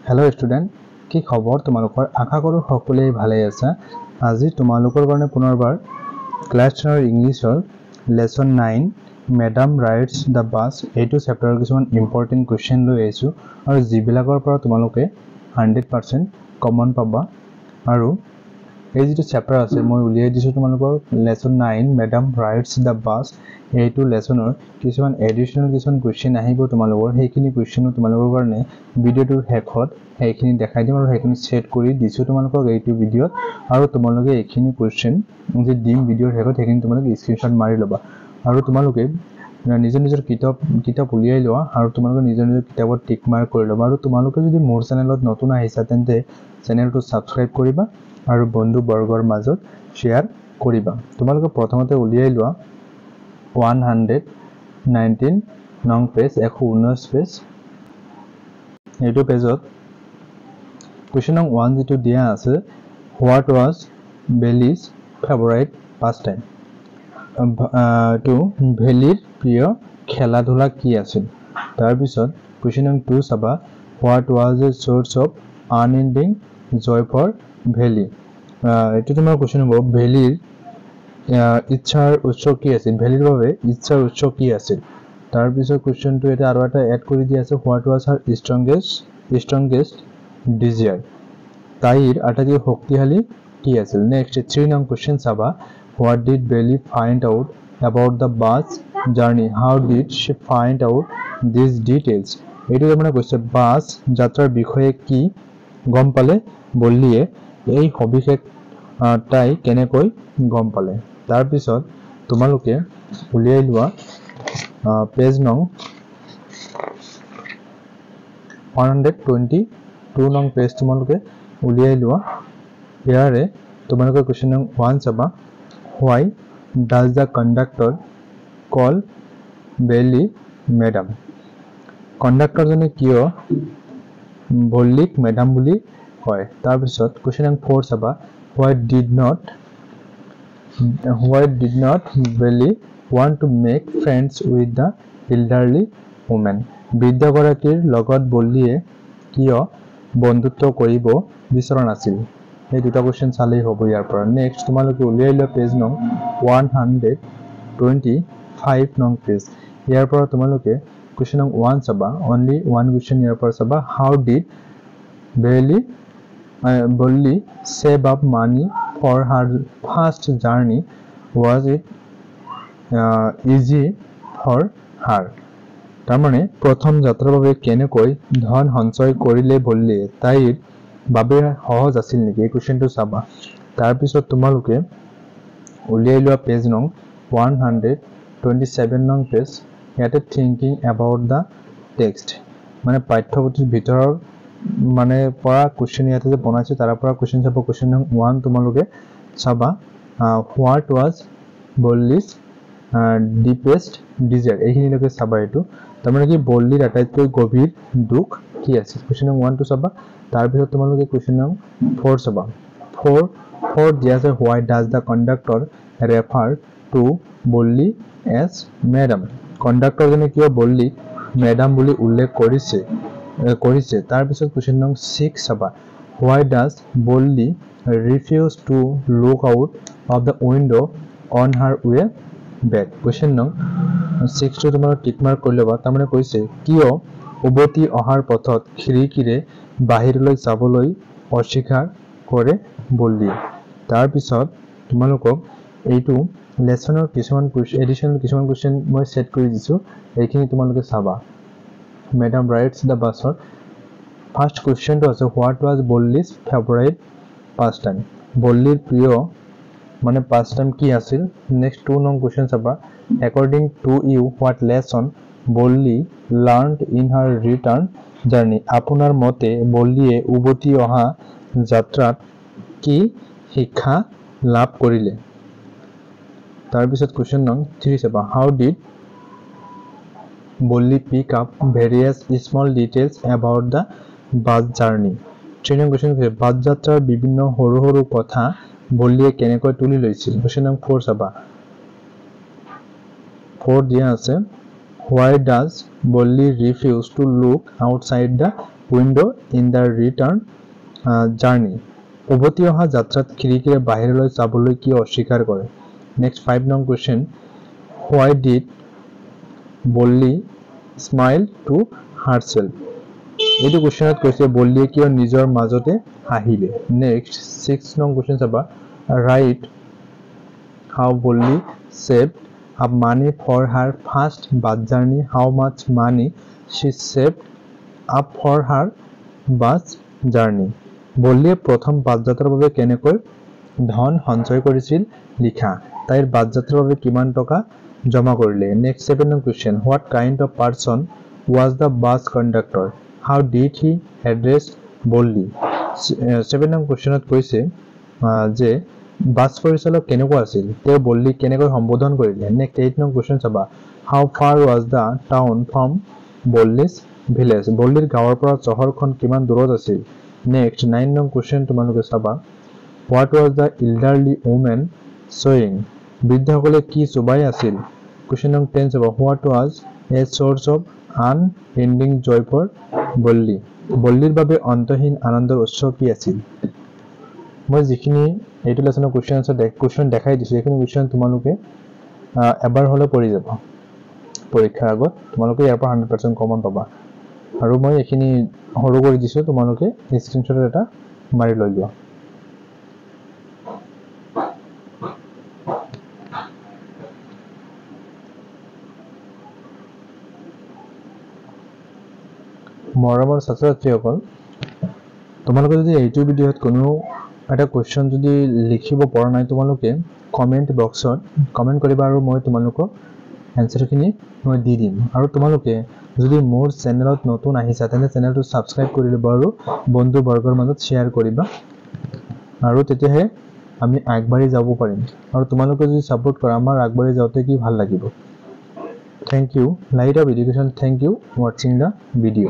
Hello student কি খবৰ তোমালোকৰ আশা কৰো সকলোৱে ভালে আছে আজি তোমালোকৰ কাৰণে পুনৰবাৰ ক্লাছ 10 ইংলিছৰ লেসন 9 ম্যাডাম ৰাইডস দা বাস এইটো চেপ্টাৰৰ কিছুমান ইম্পৰ্টেন্ট কোৱেশ্চন লৈ আহিছো আৰু জিবিলাকৰ পৰা তোমালোকে 100% কমন পাবা আৰু এই যেটো চেপ্টাৰ আছে মই উলিয়াই দিছো তোমালোকৰ লেসন 9 ম্যাডাম ৰাইডস দা বাস এইটো লেসনৰ কিছুমান এডিশনাল কিছুমান কোৱেশ্চন আহিব তোমালোকৰ হেইখিনি কোৱেশ্চন তোমালোকৰ কাৰণে ভিডিওটোৰ শেষত হেইখিনি দেখাই দিম আৰু হেইখিনি সেট কৰি দিছো তোমালোকক এইটো ভিডিওত আৰু তোমালোকে এইখিনি কোৱেশ্চন যে দিম ভিডিওৰ শেষত হেইখিনি তোমালোকে স্ক্ৰিনশ্বট মাৰি লবা আৰু তোমালোকে নিজৰ কিতাপ উলিয়াই লোৱা আৰু তোমালোকে নিজৰ কিতাপত টিক মাৰ্ক কৰি লবা আৰু তোমালোকে যদি মোৰ চেনেলত নতুন আহিছা তেন্তে চেনেলটো সাবস্ক্ৰাইব কৰিবা আৰু বন্ধু বৰ্গৰ মাজত শেয়াৰ কৰিবা তোমালোকে প্ৰথমতে উলিয়াই লোৱা 119 নং পেজ 119 পেজ এইটো পেজত question number 1 যেটো দিয়া আছে what was Belly's favorite pastime to Bellyৰ প্ৰিয় খেলাধুলা কি আছিল তাৰ পিছত question number 2 চাবা what was the source of unending joy for Belly এটো তোমাৰ question হ'ব Bellyৰ ইচ্ছাৰ উৎস কি আছিল Bellyৰ বাবে ইচ্ছাৰ উৎস কি আছিল তাৰ পিছত question টো এটা আৰু এটা এড কৰি দিয়া আছে what was her strongest desire তাইৰ আটাইতকৈ শক্তিশালী কি আছিল নেক্সট 3 নং কোশ্চেন চাবা what did Belly find out about the bus journey how did she find out these details এইটো মানে কৈছে বাস যাত্ৰাৰ বিষয়ে কি গম পালে বল্লিয়ে এই সবিশেষ তাই কেনেকৈ গম পালে তাৰ পিছত তোমালোকে উলিয়াই লোৱা পেজ নং 122 নং পেজ তোমালোকে উলিয়াই লোৱা ইয়াৰে তোমালোকৰ কোৱেশ্চন নং 1 চাবা why does the conductor call Belly madam conductor জনে কিয় বল্লিক ম্যাডাম বুলি কয় তাৰ পিছত কোৱেশ্চন নং 4 চাবা why did not Belly want to make friends with the elderly woman বিদ্যাগৰাকীৰ লগত বল্লিয়ে কিয় বন্ধুত্ব কৰিব বিচৰা নাছিল এই দুটা কোৱেশ্চন চালেই হ'ব ইয়াৰ পৰা নেক্সট তোমালোকে উলিয়াই লোৱা পেজ নং 125 নং পেজ ইয়াৰ পৰা তোমালোকে কোৱেশ্চন নং 1 চাবা only one question ইয়াৰ পৰা চাবা how did Belly save up money for her first journey was it easy for her তাৰমানে প্ৰথম যাত্ৰাৰ বাবে কেনেকৈ ধন সঞ্চয় কৰিলে বল্লিয়ে তাইৰ বাবে সহজ আছিল নেকি এই কোৱেশ্চনটো চাবা তাৰ পিছত তোমালোকে উলিয়াই লোৱা পেজ নং 127 নং পেজ ইয়াতে থিংকিং এবাউট দা টেক্সট মানে পাঠ্যপুথিৰ ভিতৰৰ মানে পৰা কোৱেশ্চন ইয়াতে যে বনাইছে তাৰ পৰা কোৱেশ্চন চাবা কোৱেশ্চন নং 1 তোমালোকে চাবা what was Belly's deepest desire এইখিনিলৈকে চাবা এইটো তাৰমানে কি বল্লিৰ আটাইতকৈ গভীৰ দুখ কি আছিল কোৱেশ্চন নং 1 টো চাবা তাৰ পিছত তোমালোকে কোৱেশ্চন নং 4 চাবা 4 দিয়া আছে why does the conductor refer to Belly as madam conductor জনে কিয় বল্লিক ম্যাডাম বুলি উল্লেখ কৰিছে তাৰ পিছত কোৱেশ্চন নং 6 চাবা why does Belly refuse to look out of the window on her way back question নং 6 টো তোমাৰ টিক মাৰ্ক কৰি লবা তাৰমানে কৈছে কিয় উভতি অহাৰ পথত খিৰিকিৰে বাহিৰলৈ যাবলৈ অস্বীকাৰ কৰে বল্লি তাৰ পিছত তোমালোকক এইটো লেসনৰ কিছুমান এডিশনাল কিছুমান কোৱেশ্চন মই সেট কৰি দিছো এইখিনি তোমালোকে চাবা ম্যাডাম ৰাইটস দা বাছৰ ফাৰ্স্ট কোৱেশ্চনটো আছে what was Belly's favorite pastime বল্লিৰ প্ৰিয় মানে pastime কি আছিল নেক্সট 2 নং কোৱেশ্চন চাবা according to you what lesson Belly learned in her return journey আপোনাৰ মতে বল্লিয়ে উভতি অহা যাত্ৰাত কি শিক্ষা লাভ কৰিলে তাৰ পিছত কোৱেশ্চন নং 3 চাবা how did Belly pick up various small details about the bus journey 3 নং কোৱেশ্চন বাস যাত্ৰাৰ বিভিন্ন সৰু সৰু কথা বল্লিয়ে কেনেকৈ তুলি লৈছিল কোৱেশ্চন নং 4 চাবা 4 দিয়া আছে Why does Bolli refuse to look outside the window in the return journey? উভতি অহা যাত্ৰাত খিৰিকীৰে বাহিৰলৈ চাবলৈ কি অস্বীকাৰ কৰে? Next 5 নং question. Why did Bolli smile to herself? এইটো কোৱেশ্চনত কৈছে বল্লিয়ে কিয় নিজৰ মাজতে হাঁহিলে. Next 6 নং question চাবা. Write how Bolli saved up money for her first bus journey. How much money she saved up for her bus journey. বল্লিয়ে প্ৰথম বাছ যাত্ৰাৰ বাবে কেনেকৈ ধন সঞ্চয় কৰিছিল লিখা. তাইৰ বাছ যাত্ৰাৰ বাবে কিমান টকা জমা কৰিলে. Next 7 নং question. What kind of person was the bus conductor? How did he address Bolli? 7 নং questionত কৈছে যে বাছ পৰিচালক কেনেকুৱা আছিল, তেওঁ বল্লিক কেনেকৈ সম্বোধন কৰিলে. Next 8 নং question চাবা. How far was the town from Bolli's village? বল্লিৰ গাঁৱৰ পৰা চহৰখন কিমান দূৰত আছিল. Next 9 নং question তোমালোকে চাবা. What was the elderly woman sewing? বৃদ্ধসকলে কি চুবাই আছিল. Question নং 10 চাবা. What was a source of unending joy for Bolli? বল্লিৰ বাবে অন্তহীন আনন্দৰ উৎস কি আছিল. মই যিখিনি এইটো লেসনৰ কোৱেশ্চন দেখাই দিছো, এইখিনি কোৱেশ্চন তোমালোকে এবাৰ হলে পঢ়ি যাবা পৰীক্ষাৰ আগত, তোমালোকে ইয়াৰ পৰা 100% কমন পাবা. আৰু মই এইখিনি সৰু কৰি দিছো, তোমালোকে স্ক্ৰিনশ্বট এটা মাৰি লৈ লোৱা. মৰমৰ ছাত্ৰ-ছাত্ৰীসকল, তোমালোকে যদি এইটো ভিডিঅ'ত কোনো এটা কোৱেশ্চন যদি লিখিব পৰা নাই, তোমালোকে কমেন্ট বক্সত কমেন্ট কৰিবা আৰু মই তোমালোকক এনসাৰখিনি মই দি দিম. আৰু তোমালোকে যদি মোৰ চেনেলত নতুন আহিছা তেনে চেনেলটো সাবস্ক্ৰাইব কৰি ল'বা আৰু বন্ধু বৰ্গৰ মাজত শ্বেয়াৰ কৰিবা, আৰু তেতিয়াহে আমি আগবাঢ়ি যাব পাৰিম. আৰু তোমালোকে যদি সাপোৰ্ট কৰা আমাৰ আগবাঢ়ি যাওঁতে কি ভাল লাগিব. Thank you. Light of education, thank you watching the video.